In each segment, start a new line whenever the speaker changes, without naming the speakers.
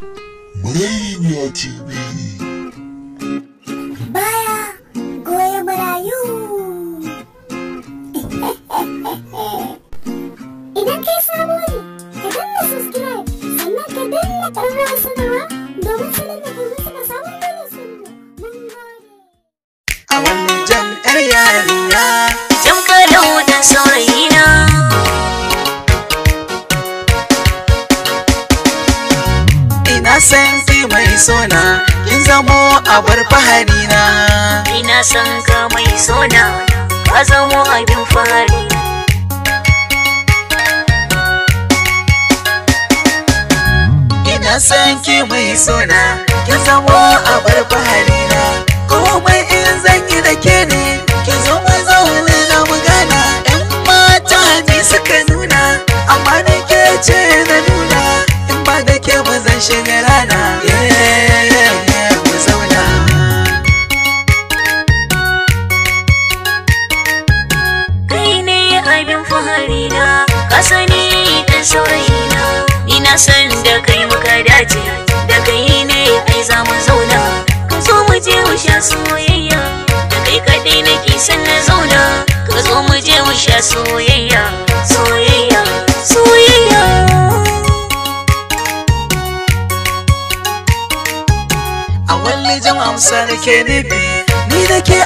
Marayu TV.
Baya goya marayu. Idan kai sabo ne, ka danna subscribe sannan ka danna ƙararrawar sanarwa domin sanar da kai musu sabon darasin mu. Mun gode.
A Walijam 'yar yarinya,
Jam kalau da saurayina.
ina san ki mai sona, kin zamo abar fahari na.
Ina son ka mai sona, ka zamo abin fahari.
Ina san ki mai sona, kin zamo abar fahari na. Komai in zan yi da ke ne, ki zo mu zaune na mu gana. 'Yan mata ne suka nuna, amma da ke ce na nuna. In ba da ke ba zan shiga rana. Mu zauna.
Kai ne abin fahari na, ka sani dan saurayina. Ni na san da kai muka dace, da kai ne ai za mu zauna. Ka zo mu je mu sha soyayya, da kai kaɗai nake son na zauna. Ka zo mu je mu sha soyayya, soyayya, soyayya.
A Walijam amsa da ke nufi, ni da ke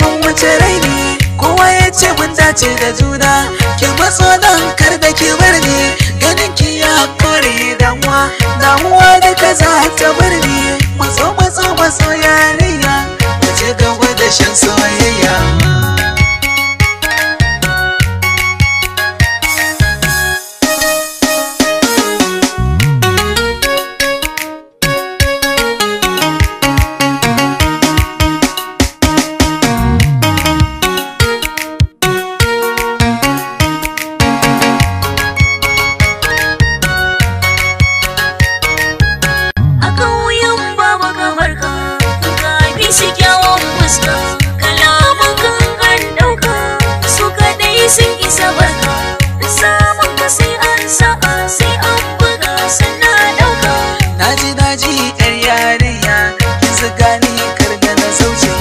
mun wuce raini. Kowa ya ce mun dace da juna, ki matso nan kar da ki bar ni. Ganin ki ya kore damuwa da ka za ta bar ni. Matso yarinya, mu ci gaba da shan soyayya. Naji 'yar yarinya, kin zuga ni kar da na zauce.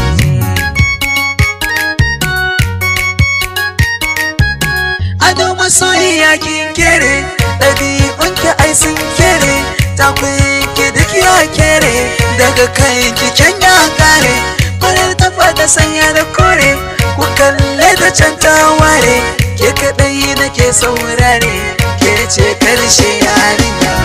Ado masoyiya kin kere, ɗabi'un ki ai sun kere. Takwin ki duk ya kere, daga kai ki can ya kare. Farar tafa da sanya da kore, ku kalle da can ta ware. Ke kaɗai nake saurare, ke ce karshe yarinya.